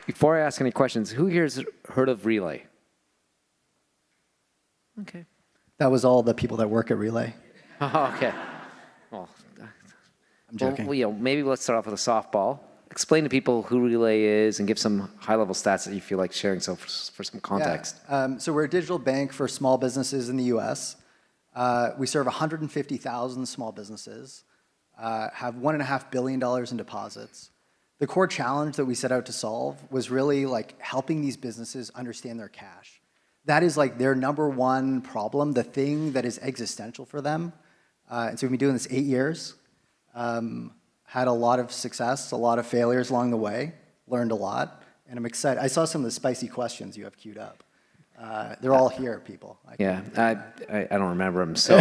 Before I ask any questions, who here's heard of Relay? Okay. That was all the people that work at Relay. Oh, okay. Well, I'm joking. Well, maybe let's start off with a softball. Explain to people who Relay is and give some high-level stats that you feel like sharing so for some context. Yeah. So we're a digital bank for small businesses in the U.S. We serve 150,000 small businesses, have $1.5 billion in deposits. The core challenge that we set out to solve was really like helping these businesses understand their cash. That is like their number one problem, the thing that is existential for them. And so we've been doing this 8 years. Had a lot of success, a lot of failures along the way, learned a lot, and I'm excited. I saw some of the spicy questions you have queued up. They're all here, people. I don't remember them. So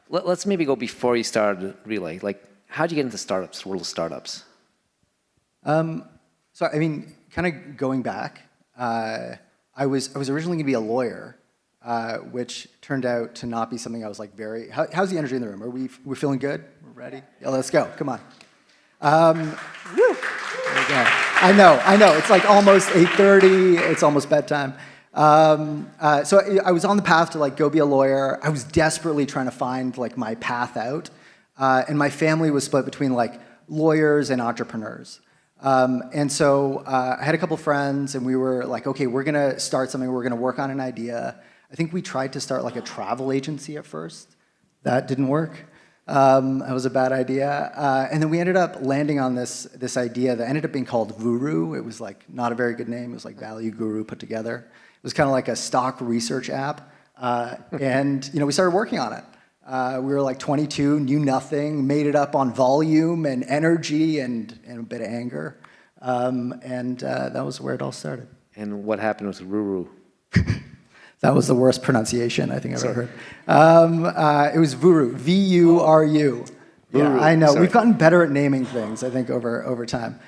let's maybe go before you started Relay. Like, how'd you get into startups, world of startups? So, I mean, kind of going back, I was originally going to be a lawyer, which turned out to not be something I was like very. How's the energy in the room? We're feeling good? We're ready? Yeah, let's go. Come on. Woo. There we go. I know. It's like almost 8:30. It's almost bedtime. So I was on the path to like go be a lawyer. I was desperately trying to find like my path out, and my family was split between like lawyers and entrepreneurs. And so I had a couple friends, and we were like, okay, we're gonna start something. We're gonna work on an idea. I think we tried to start like a travel agency at first. That didn't work. That was a bad idea. And then we ended up landing on this idea that ended up being called Vuru. It was like not a very good name. It was like Value Guru put together. It was kind of like a stock research app. And we started working on it. We were like 22, knew nothing, made it up on volume and energy and a bit of anger. And that was where it all started. And what happened with Vuru? That was the worst pronunciation I think I've ever heard. It was Vuru, V-U-R-U. Yeah, I know. Sorry. We've gotten better at naming things, I think, over time.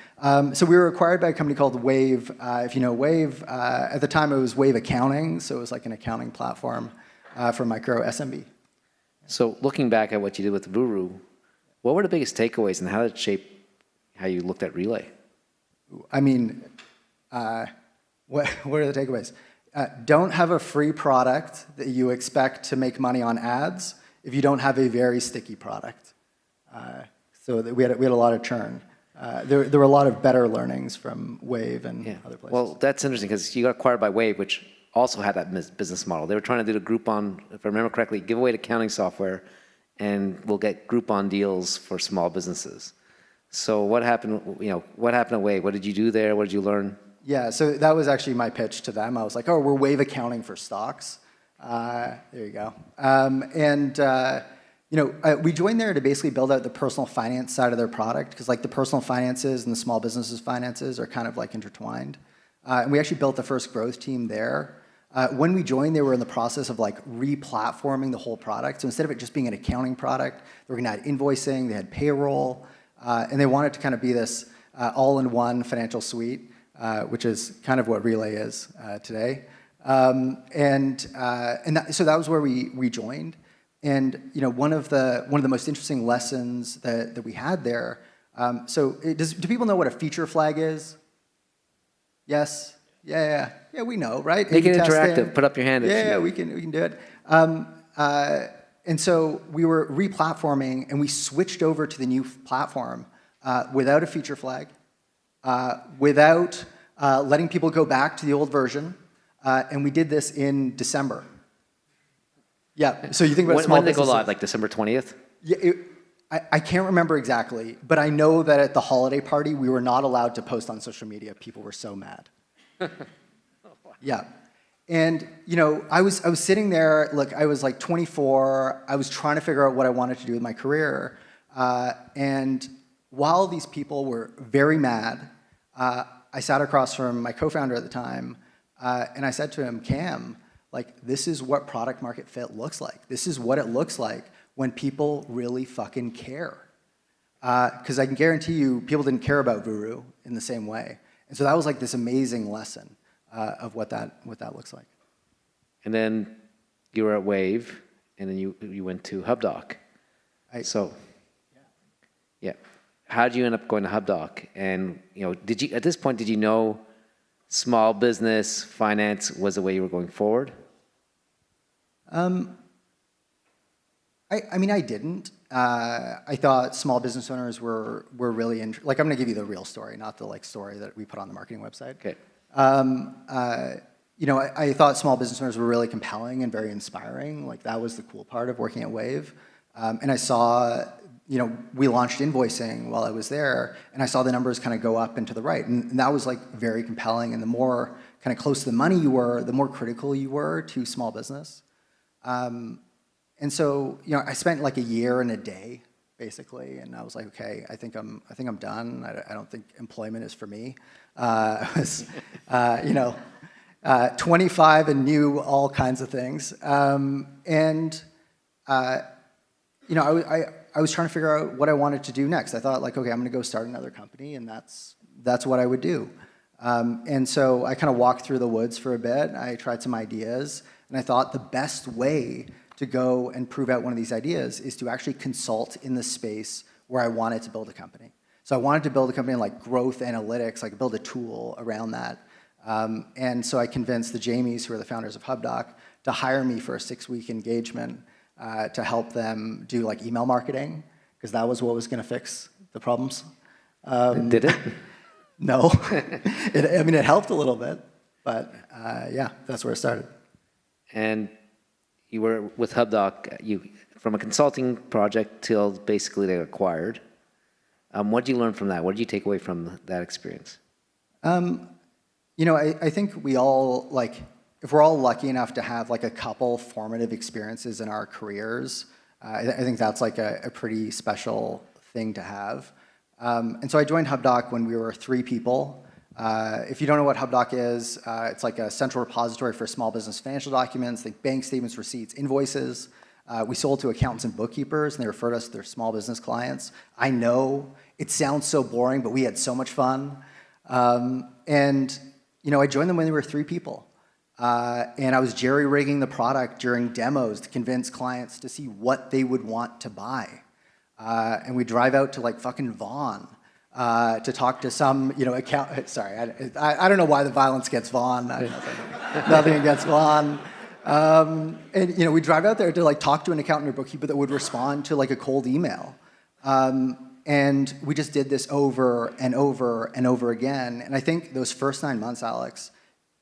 So we were acquired by a company called Wave. If you know Wave, at the time it was Wave Accounting, so it was like an accounting platform for micro SMB. So looking back at what you did with Vuru, what were the biggest takeaways and how did it shape how you looked at Relay? I mean, what are the takeaways? Don't have a free product that you expect to make money on ads if you don't have a very sticky product. So we had a lot of churn. There were a lot of better learnings from Wave and other places. Well, that's interesting because you got acquired by Wave, which also had that business model. They were trying to do the Groupon, if I remember correctly, give away accounting software, and we'll get Groupon deals for small businesses. So what happened? What happened at Wave? What did you do there? What did you learn? Yeah, so that was actually my pitch to them. I was like, oh, we're Wave Accounting for stocks. There you go. We joined there to basically build out the personal finance side of their product because like the personal finances and the small businesses finances are kind of like intertwined. And we actually built the first growth team there. When we joined, they were in the process of like re-platforming the whole product. So instead of it just being an accounting product, they were going to add invoicing, they had payroll, and they wanted to kind of be this all-in-one financial suite. Which is kind of what Relay is today, so that was where we joined, and one of the most interesting lessons that we had there. Do people know what a feature flag is? Yes, yeah, we know, right? Make it interactive. Put up your hand. We can do it. And so we were re-platforming, and we switched over to the new platform without a feature flag. Without letting people go back to the old version, and we did this in December. Yeah, so you think about when did they go live, like December 20th? Yeah, I can't remember exactly, but I know that at the holiday party, we were not allowed to post on social media. People were so mad. Yeah, and I was sitting there, look, I was like 24, I was trying to figure out what I wanted to do with my career, and while these people were very mad, I sat across from my co-founder at the time, and I said to him, Cam, like, this is what product market fit looks like. This is what it looks like when people really fucking care. Because I can guarantee you, people didn't care about Vuru in the same way. And so that was like this amazing lesson of what that looks like. And then you were at Wave, and then you went to HubDoc. Yeah. how did you end up going to HubDoc? And, did you, at this point, did you know small business finance was the way you were going forward? I mean, I didn't. I thought small business owners were really like, I'm going to give you the real story, not the story that we put on the marketing website. Okay. I thought small business owners were really compelling and very inspiring. Like, that was the cool part of working at Wave. And I saw, we launched invoicing while I was there, and I saw the numbers kind of go up and to the right. And that was very compelling. And the more kind of close to the money you were, the more critical you were to small business. And so, I spent like a year and a day, basically, and I was like, okay, I think I'm done. I don't think employment is for me. I was, 25 and knew all kinds of things. I was trying to figure out what I wanted to do next. I thought, okay, I'm going to go start another company, and that's what I would do. And so I kind of walked through the woods for a bit. I tried some ideas, and I thought the best way to go and prove out one of these ideas is to actually consult in the space where I wanted to build a company. So I wanted to build a company in growth analytics, build a tool around that. And so I convinced the Jamies, who are the founders of HubDoc, to hire me for a 6-week engagement to help them do email marketing, because that was what was going to fix the problems. Did it? No. It helped a little bit, but yeah, that's where it started. And you were with HubDoc, from a consulting project till basically they acquired. What did you learn from that? What did you take away from that experience? I think we all, if we're all lucky enough to have a couple formative experiences in our careers, I think that's a pretty special thing to have. And so I joined HubDoc when we were 3 people. If you don't know what HubDoc is, it's a central repository for small business financial documents, like bank statements, receipts, invoices. We sold to accountants and bookkeepers, and they referred us to their small business clients. I know it sounds so boring, but we had so much fun. I joined them when they were 3 people. And I was jerry-rigging the product during demos to convince clients to see what they would want to buy. And we drive out to fucking Vaughan to talk to some, account. Sorry, I don't know why the violence gets Vaughan. Nothing against Vaughan. And we drive out there to talk to an accountant or bookkeeper that would respond to a cold email. And we just did this over and over and over again. And I think those first 9 months, Alex,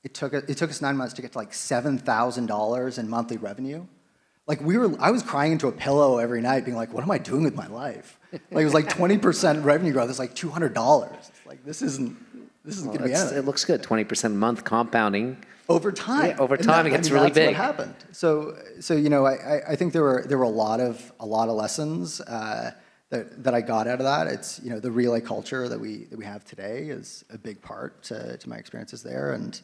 it took us 9 months to get to $7,000 in monthly revenue. I was crying into a pillow every night, being like, "What am I doing with my life?" It was 20% revenue growth. It's $200. This isn't going to be anything. It looks good. 20% a month compounding. Over time. Yeah, over time it gets really big. That's what happened. So I think there were a lot of lessons that I got out of that. It's the relay culture that we have today is a big part to my experiences there, and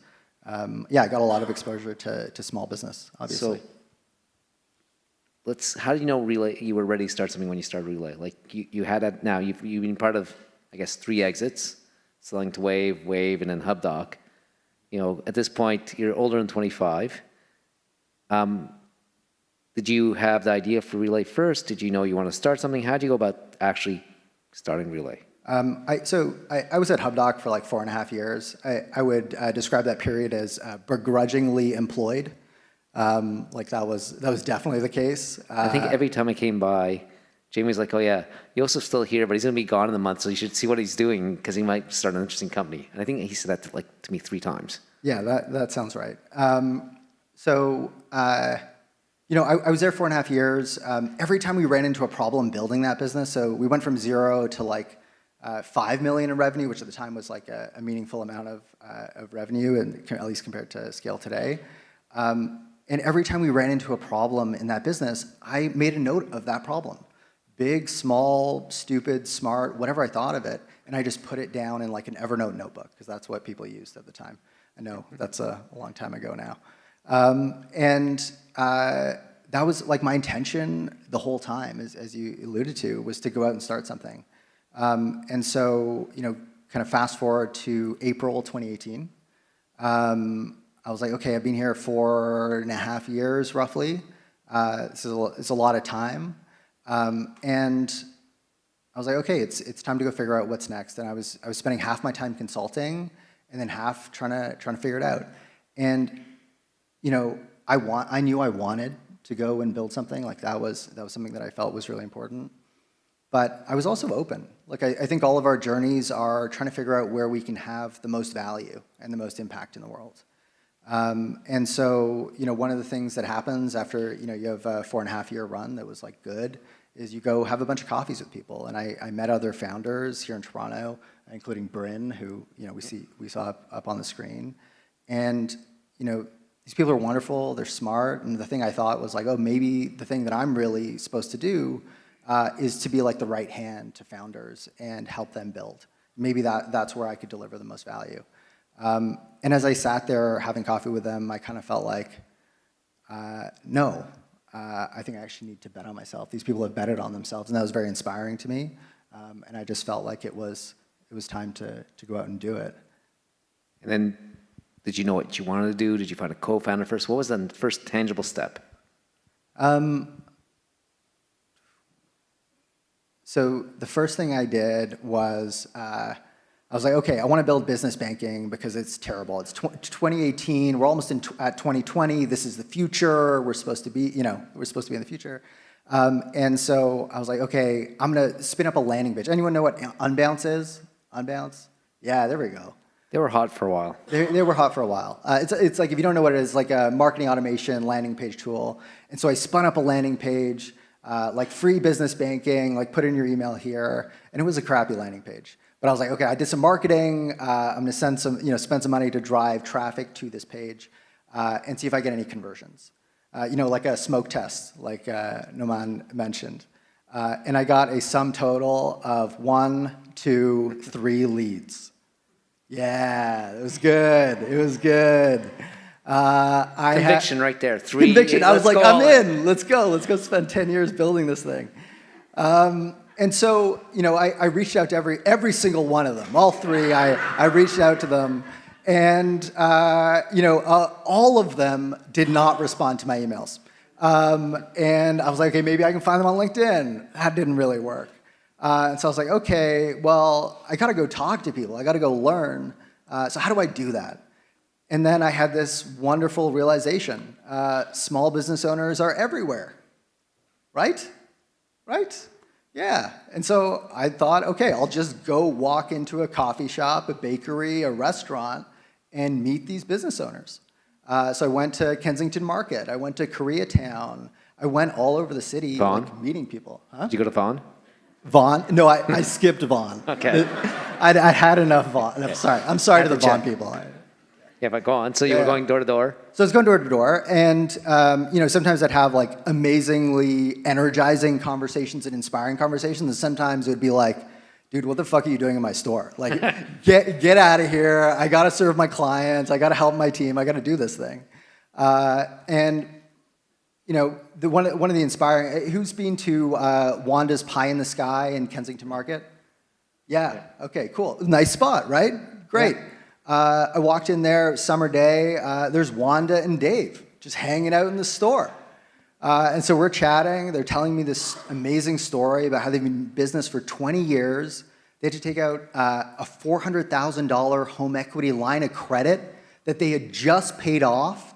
I got a lot of exposure to small business, obviously. So how do you know Relay? You were ready to start something when you started Relay. You had that. Now you've been part of, I guess, 3 exits, selling to Wave, and then HubDoc. At this point you're older than 25. Did you have the idea for Relay first? Did you know you want to start something? How did you go about actually starting Relay? I was at HubDoc for 4.5 years. I would describe that period as begrudgingly employed. That was definitely the case. I think every time I came by, Jamie was like, "Oh yeah, Yoseph's still here, but he's going to be gone in a month, so you should see what he's doing because he might start an interesting company." And I think he said that to me 3 times. Yeah, that sounds right. I was there 4.5 years. Every time we ran into a problem building that business, so we went from 0 to $5 million in revenue, which at the time was a meaningful amount of revenue, and at least compared to scale today. And every time we ran into a problem in that business, I made a note of that problem. Big, small, stupid, smart, whatever I thought of it, and I just put it down in an Evernote notebook, because that's what people used at the time. I know that's a long time ago now. That was my intention the whole time, as you alluded to, was to go out and start something. And so, kind of fast forward to April 2018. I was like, okay, I've been here 4.5 years, roughly. It's a lot of time. And I was like, okay, it's time to go figure out what's next. And I was spending half my time consulting and then half trying to figure it out. And I knew I wanted to go and build something. Like that was something that I felt was really important. But I was also open. Like I think all of our journeys are trying to figure out where we can have the most value and the most impact in the world. And so, one of the things that happens after, you have a 4.5-year run that was like good is you go have a bunch of coffees with people. And I met other founders here in Toronto, including Bryn, who, we saw up on the screen. And, these people are wonderful, they're smart. And the thing I thought was like, oh, maybe the thing that I'm really supposed to do is to be like the right hand to founders and help them build. Maybe that's where I could deliver the most value. And as I sat there having coffee with them, I kind of felt like, no, I think I actually need to bet on myself. These people have betted on themselves, and that was very inspiring to me. And I just felt like it was time to go out and do it. And then, did you know what you wanted to do? Did you find a co-founder first? What was the first tangible step? So the first thing I did was I was like, okay, I want to build business banking because it's terrible. It's 2018. We're almost at 2020. This is the future. We're supposed to be, we're supposed to be in the future. And so I was like, okay, I'm going to spin up a landing page. Anyone know what Unbounce is? Unbounce? Yeah, there we go. They were hot for a while. They were hot for a while. It's like, if you don't know what it is, like a marketing automation landing page tool. And so I spun up a landing page, like free business banking, like put in your email here. And it was a crappy landing page. But I was like, okay, I did some marketing. I'm going to spend some money to drive traffic to this page and see if I get any conversions. Like a smoke test, like Noman mentioned. And I got a sum total of 1, 2, 3 leads. Yeah, it was good. It was good. Conviction right there. 3. Conviction. I was like, I'm in. Let's go. Let's go spend 10 years building this thing. And so, I reached out to every single one of them, all 3. I reached out to them, and all of them did not respond to my emails. And I was like, okay, maybe I can find them on LinkedIn. That didn't really work. And so I was like, okay, well, I got to go talk to people. I got to go learn. So how do I do that? And then I had this wonderful realization. Small business owners are everywhere, right? Right? Yeah. And so I thought, okay, I'll just go walk into a coffee shop, a bakery, a restaurant, and meet these business owners. So I went to Kensington Market. I went to Koreatown. I went all over the city like, meeting people. Huh? Did you go to Vaughan? Vaughan? No, I skipped Vaughan. Okay. I had enough Vaughan. I'm sorry to the Vaughan people. Yeah, but go on. So you were going door to door? So I was going door to door, and sometimes I'd have like amazingly energizing conversations and inspiring conversations, and sometimes it would be like, dude, what the fuck are you doing in my store? Like, get out of here. I got to serve my clients. I got to help my team. I got to do this thing. And one of the inspiring, who's been to Wanda's Pie in the Sky in Kensington Market? Yeah. Okay, cool. Nice spot, right? Great. Yeah. I walked in there, summer day. There's Wanda and Dave just hanging out in the store. And so we're chatting. They're telling me this amazing story about how they've been in business for 20 years. They had to take out a $400,000 home equity line of credit that they had just paid off.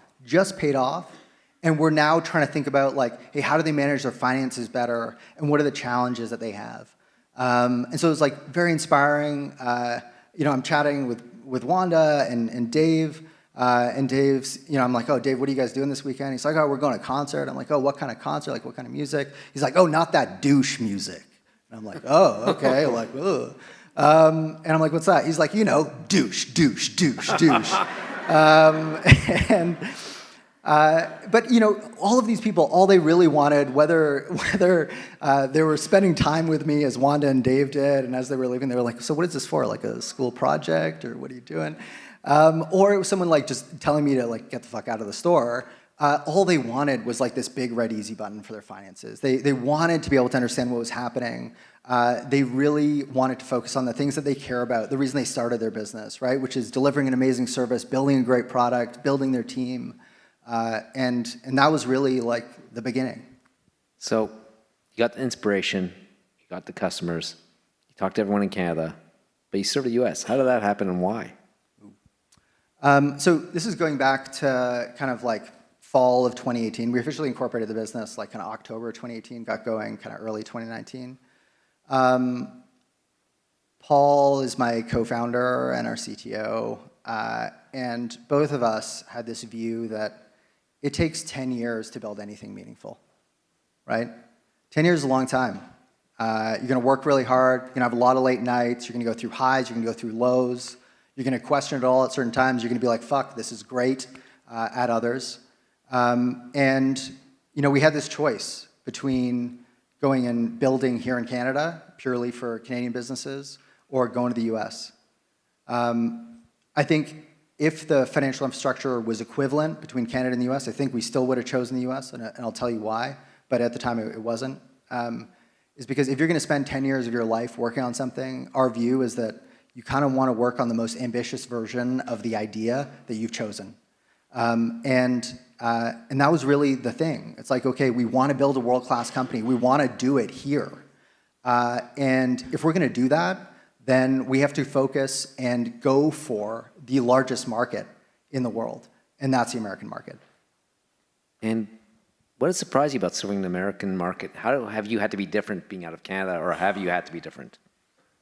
And we're now trying to think about, like, hey, how do they manage their finances better? And what are the challenges that they have? And so it was, like, very inspiring. I'm chatting with Wanda and Dave. And Dave's, I'm like, oh, Dave, what are you guys doing this weekend? He's like, oh, we're going to a concert. I'm like, oh, what kind of concert? Like, what kind of music? He's like, oh, not that douche music. And I'm like, oh, okay. like, ugh. And I'm like, what's that? He's like, douche. But all of these people, all they really wanted, whether they were spending time with me as Wanda and Dave did, and as they were leaving, they were like, so what is this for? Like a school project, or what are you doing? Or it was someone like just telling me to like get the fuck out of the store. All they wanted was like this big red easy button for their finances. They wanted to be able to understand what was happening. They really wanted to focus on the things that they care about, the reason they started their business, right? Which is delivering an amazing service, building a great product, building their team. And that was really like the beginning. So you got the inspiration, you got the customers. talk to everyone in Canada, but you serve the US. How did that happen and why? So this is going back to kind of like fall of 2018. We officially incorporated the business like kind of October 2018, got going kind of early 2019. Paul is my co-founder and our CTO, and both of us had this view that it takes 10 years to build anything meaningful, right? 10 years is a long time. You're going to work really hard. You're going to have a lot of late nights. You're going to go through highs. You're going to go through lows. You're going to question it all at certain times. You're going to be like, fuck, this is great, at others. And, we had this choice between going and building here in Canada, purely for Canadian businesses, or going to the US. I think if the financial infrastructure was equivalent between Canada and the US, I think we still would have chosen the US, and I'll tell you why, but at the time it wasn't. Is because if you're going to spend 10 years of your life working on something, our view is that you kind of want to work on the most ambitious version of the idea that you've chosen. And that was really the thing. It's like, okay, we want to build a world-class company. We want to do it here. And if we're going to do that, then we have to focus and go for the largest market in the world, and that's the American market. And what has surprised you about serving the American market? How have you had to be different being out of Canada, or have you had to be different?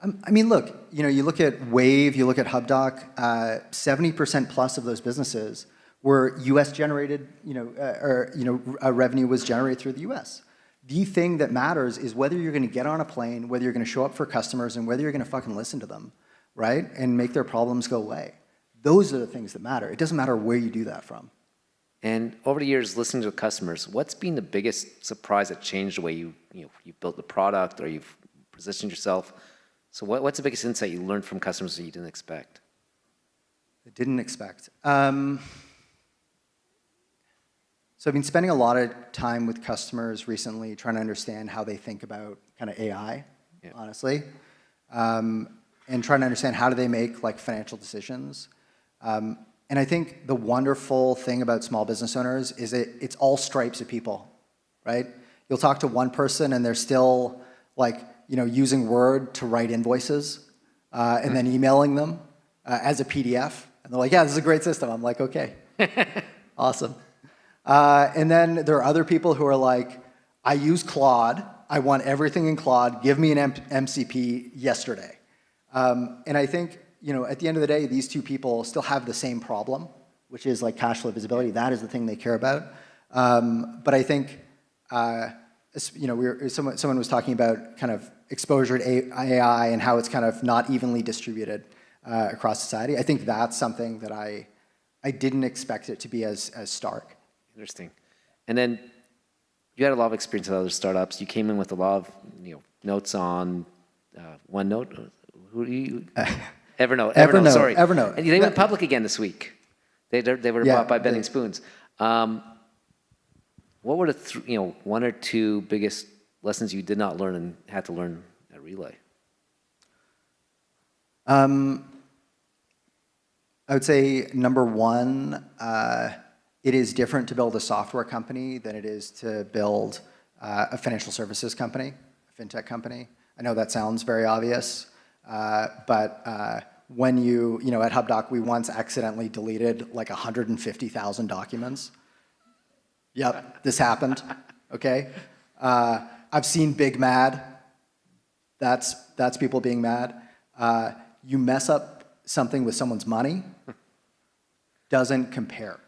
I mean, look, you look at Wave, you look at HubDoc, 70% plus of those businesses were US generated, revenue was generated through the US. The thing that matters is whether you're going to get on a plane, whether you're going to show up for customers, and whether you're going to fucking listen to them, right? And make their problems go away. Those are the things that matter. It doesn't matter where you do that from. And over the years, listening to customers, what's been the biggest surprise that changed the way you built the product or you've positioned yourself? So what's the biggest insight you learned from customers that you didn't expect? I didn't expect. So I've been spending a lot of time with customers recently trying to understand how they think about kind of AI, honestly, and trying to understand how do they make like financial decisions. And I think the wonderful thing about small business owners is it's all stripes of people, right? You'll talk to one person and they're still like, using Word to write invoices and then emailing them as a PDF. And they're like, yeah, this is a great system. I'm like, okay, awesome. And then there are other people who are like, I use Claude. I want everything in Claude. Give me an MCP yesterday. And I think, at the end of the day, these two people still have the same problem, which is like cash flow visibility. That is the thing they care about. But I think, someone was talking about kind of exposure to AI and how it's kind of not evenly distributed across society. I think that's something that I didn't expect it to be as stark. Interesting. And then you had a lot of experience with other startups. You came in with a lot of notes on OneNote. Who do you? Evernote. Sorry. Evernote. And they went public again this week. They were bought by Bending Spoons. What were the one or two biggest lessons you did not learn and had to learn at Relay? I would say number one, it is different to build a software company than it is to build a financial services company, a fintech company. I know that sounds very obvious, but when at HubDoc, we once accidentally deleted like 150,000 documents. Yep, this happened, okay? I've seen Big Mad. That's people being mad. You mess up something with someone's money, doesn't compare.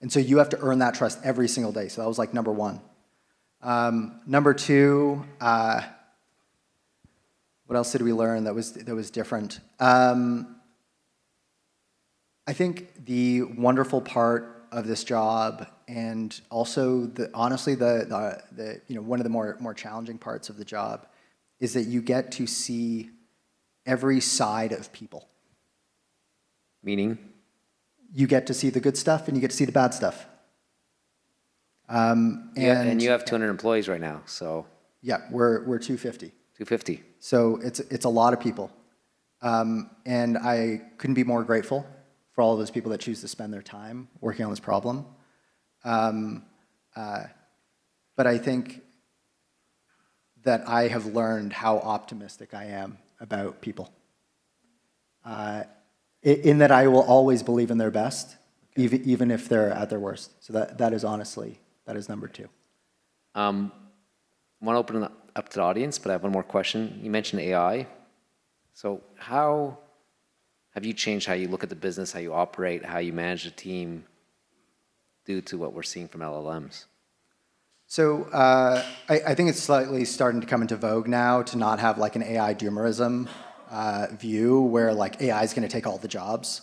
And so you have to earn that trust every single day. So that was like number one. Number two, what else did we learn that was different? I think the wonderful part of this job, and also honestly the one of the more challenging parts of the job, is that you get to see every side of people. Meaning? You get to see the good stuff and you get to see the bad stuff. And you have 200 employees right now, so. Yeah, we're 250. 250. So it's a lot of people. And I couldn't be more grateful for all of those people that choose to spend their time working on this problem. But I think that I have learned how optimistic I am about people. In that I will always believe in their best, even if they're at their worst. So that is honestly, that is number two. I want to open it up to the audience, but I have one more question. You mentioned AI. So how have you changed how you look at the business, how you operate, how you manage the team due to what we're seeing from LLMs? So I think it's slightly starting to come into vogue now to not have like an AI doomerism view where like AI is going to take all the jobs.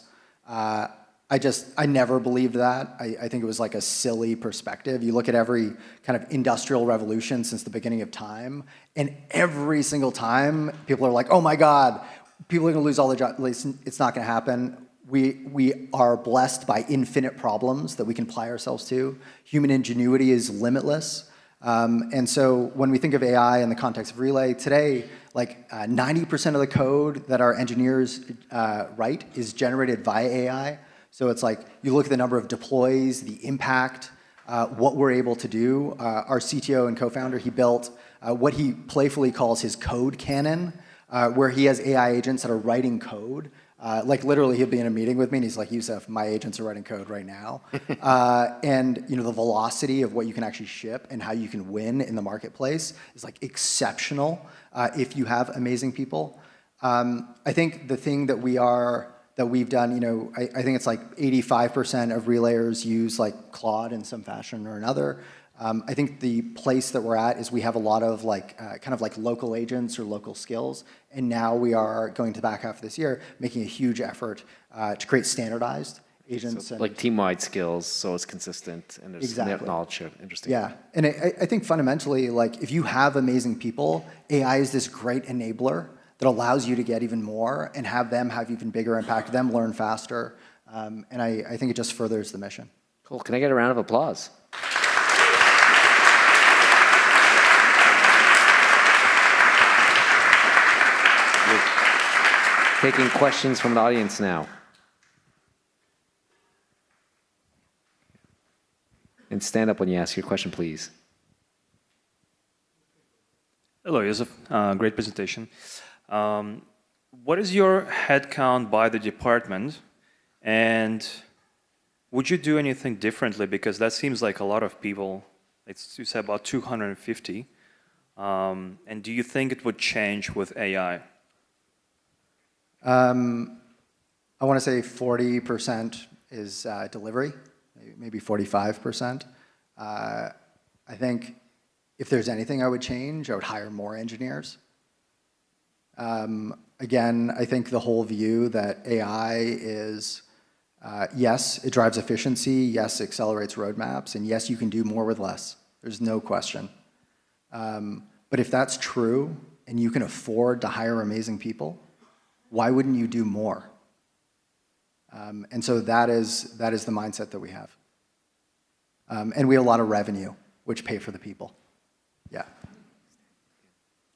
I never believed that. I think it was like a silly perspective. You look at every kind of industrial revolution since the beginning of time, and every single time people are like, oh my God, people are going to lose all their jobs. It's not going to happen. We are blessed by infinite problems that we can apply ourselves to. Human ingenuity is limitless. And so when we think of AI in the context of Relay, today, like 90% of the code that our engineers write is generated via AI. So it's like you look at the number of deploys, the impact, what we're able to do. Our CTO and co-founder, he built what he playfully calls his code cannon, where he has AI agents that are writing code. Like literally he'll be in a meeting with me and he's like, Yoseph, my agents are writing code right now. And you know, the velocity of what you can actually ship and how you can win in the marketplace is like exceptional if you have amazing people. I think the thing that we've done, you know, I think it's like 85% of relayers use like Claude in some fashion or another. I think the place that we're at is we have a lot of like kind of like local agents or local skills, and now we are going to the back half of this year making a huge effort to create standardized agents. So and like team-wide skills, so it's consistent and there's Exactly. knowledge share. Interesting. Yeah, and I think fundamentally, like if you have amazing people, AI is this great enabler that allows you to get even more and have them have even bigger impact, them learn faster, and I think it just furthers the mission. Cool. Can I get a round of applause? Taking questions from the audience now. And stand up when you ask your question, please. Hello, Yoseph. Great presentation. What is your headcount by the department? And would you do anything differently? Because that seems like a lot of people. You said about 250. And do you think it would change with AI? I want to say 40% is delivery, maybe 45%. I think if there's anything I would change, I would hire more engineers. Again, I think the whole view that AI is, yes, it drives efficiency, yes, it accelerates roadmaps, and yes, you can do more with less. There's no question. But if that's true, and you can afford to hire amazing people, why wouldn't you do more? And so that is the mindset that we have. And we have a lot of revenue, which pay for the people. Yeah.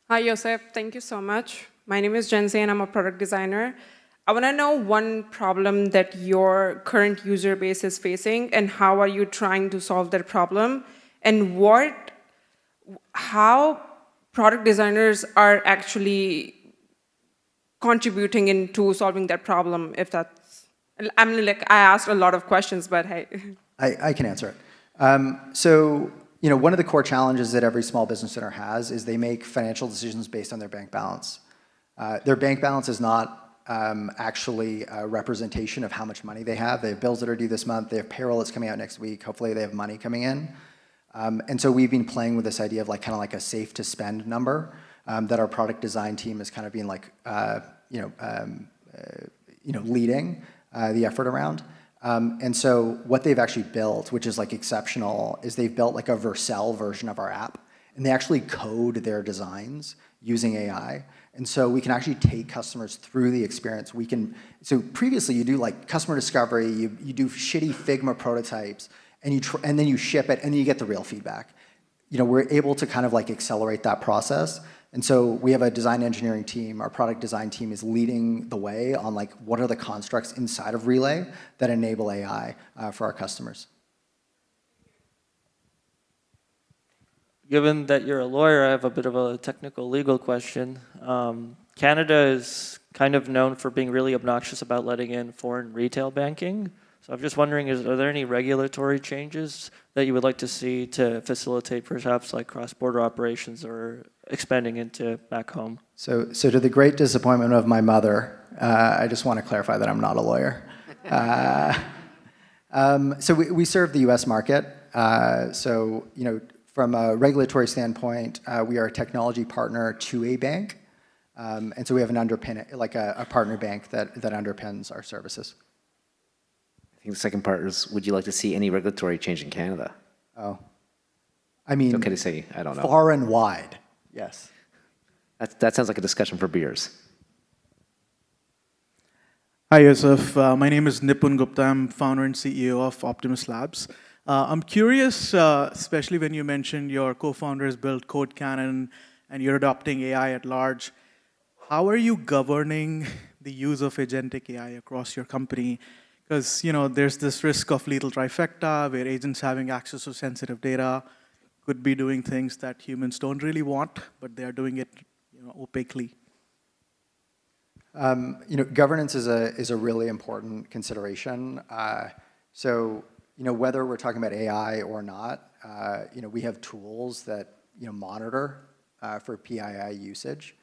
Hi, Yosef. Thank you so much. My name is Jenzi, and I'm a product designer. I want to know one problem that your current user base is facing, and how are you trying to solve that problem, and how product designers are actually contributing into solving that problem, if that's... I mean, like, I asked a lot of questions, but hey. I can answer it. So, you know, one of the core challenges that every small business owner has is they make financial decisions based on their bank balance. Their bank balance is not actually a representation of how much money they have. They have bills that are due this month. They have payroll that's coming out next week. Hopefully they have money coming in. And so we've been playing with this idea of like kind of like a safe to spend number that our product design team is kind of being like, leading the effort around. And so what they've actually built, which is like exceptional, is they've built like a Vercel version of our app, and they actually code their designs using AI. And so we can actually take customers through the experience. So previously you do like customer discovery, you do shitty Figma prototypes, and then you ship it, and then you get the real feedback. You know, we're able to kind of like accelerate that process. And so we have a design engineering team. Our product design team is leading the way on like what are the constructs inside of Relay that enable AI for our customers. Given that you're a lawyer, I have a bit of a technical legal question. Canada is kind of known for being really obnoxious about letting in foreign retail banking. So I'm just wondering, are there any regulatory changes that you would like to see to facilitate perhaps like cross-border operations or expanding into back home? So to the great disappointment of my mother, I just want to clarify that I'm not a lawyer. So we serve the U.S. market. So from a regulatory standpoint, we are a technology partner to a bank, and so we have an a partner bank that underpins our services. I think the second part is, would you like to see any regulatory change in Canada? Oh, I mean, It's okay to say, I don't know. far and wide, yes. That sounds like a discussion for beers. Hi, Yoseph. My name is Nipun Gupta. I'm founder and CEO of Optimus Labs. I'm curious, especially when you mentioned your co-founders built Code Cannon and you're adopting AI at large, how are you governing the use of agentic AI across your company? Because there's this risk of lethal trifecta where agents having access to sensitive data could be doing things that humans don't really want, but they are doing it opaquely. Governance is a really important consideration. So whether we're talking about AI or not, we have tools that monitor for PII usage.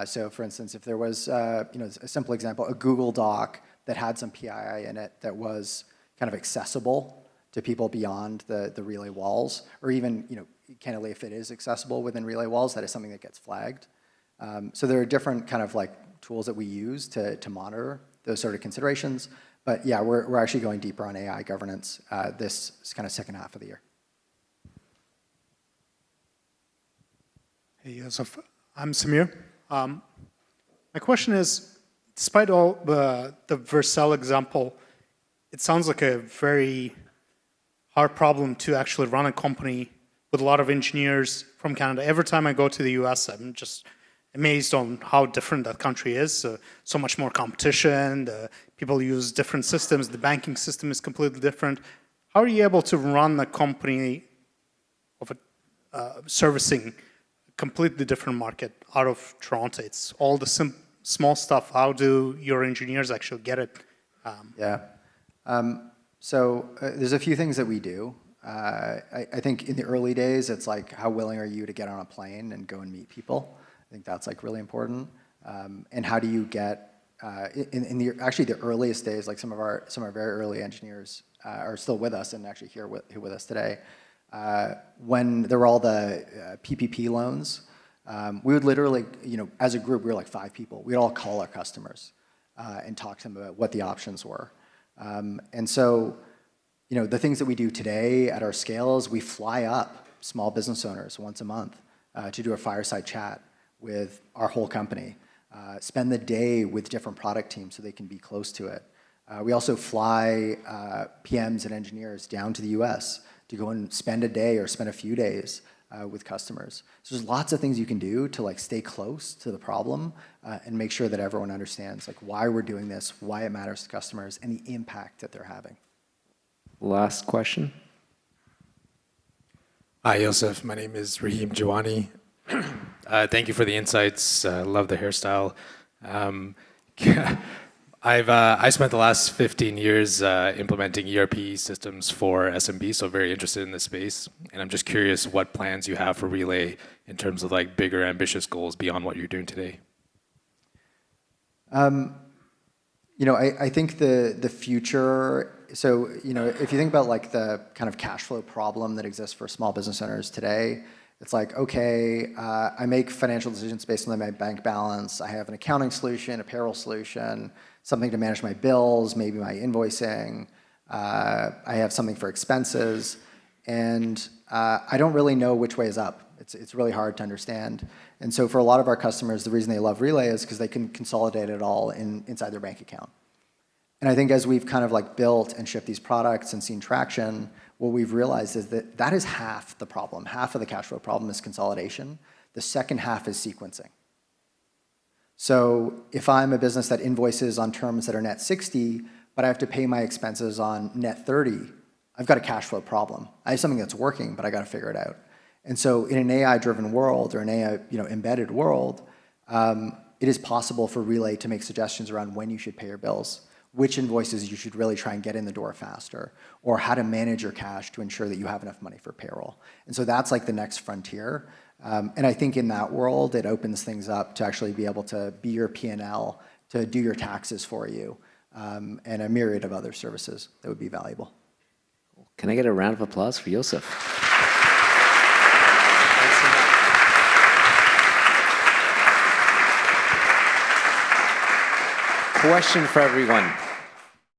So for instance, if there was a simple example, a Google Doc that had some PII in it that was kind of accessible to people beyond the relay walls, or even candidly, if it is accessible within relay walls, that is something that gets flagged. So there are different kind of tools that we use to monitor those sort of considerations. But yeah, we're actually going deeper on AI governance this kind of second half of the year. Hey, Yosef. I'm Samir. My question is, despite all the Vercel example, it sounds like a very hard problem to actually run a company with a lot of engineers from Canada. Every time I go to the US, I'm just amazed on how different that country is. So much more competition, people use different systems, the banking system is completely different. How are you able to run a company of servicing a completely different market out of Toronto? It's all the small stuff. How do your engineers actually get it? So there's a few things that we do. I think in the early days, it's like, how willing are you to get on a plane and go and meet people? I think that's really important. And how do you get in the earliest days, like some of our very early engineers are still with us and actually here with us today. When there were all the PPP loans, we would literally, as a group, we were like 5 people. We'd all call our customers and talk to them about what the options were. And so, the things that we do today at our scale is we fly up small business owners once a month to do a fireside chat with our whole company, spend the day with different product teams so they can be close to it. We also fly PMs and engineers down to the US to go and spend a day or spend a few days with customers. So there's lots of things you can do to stay close to the problem and make sure that everyone understands why we're doing this, why it matters to customers, and the impact that they're having. Last question. Hi, Yosef. My name is Raheem Jawani. Thank you for the insights. Love the hairstyle. I spent the last 15 years implementing ERP systems for SMB, so very interested in this space. And I'm just curious what plans you have for Relay in terms of bigger, ambitious goals beyond what you're doing today. I think the future. So if you think about the kind of cash flow problem that exists for small business owners today, it's okay, I make financial decisions based on my bank balance. I have an accounting solution, a payroll solution, something to manage my bills, maybe my invoicing. I have something for expenses, and I don't really know which way is up. It's really hard to understand. And so for a lot of our customers, the reason they love Relay is because they can consolidate it all inside their bank account. And I think as we've kind of built and shipped these products and seen traction, what we've realized is that is half the problem. Half of the cash flow problem is consolidation. The second half is sequencing. So if I'm a business that invoices on terms that are net 60, but I have to pay my expenses on net 30, I've got a cash flow problem. I have something that's working, but I got to figure it out. And so in an AI-driven world or an AI embedded world, it is possible for Relay to make suggestions around when you should pay your bills, which invoices you should really try and get in the door faster, or how to manage your cash to ensure that you have enough money for payroll. And so that's like the next frontier. And I think in that world, it opens things up to actually be able to be your P&L, to do your taxes for you, and a myriad of other services that would be valuable. Can I get a round of applause for Yoseph? Question for everyone.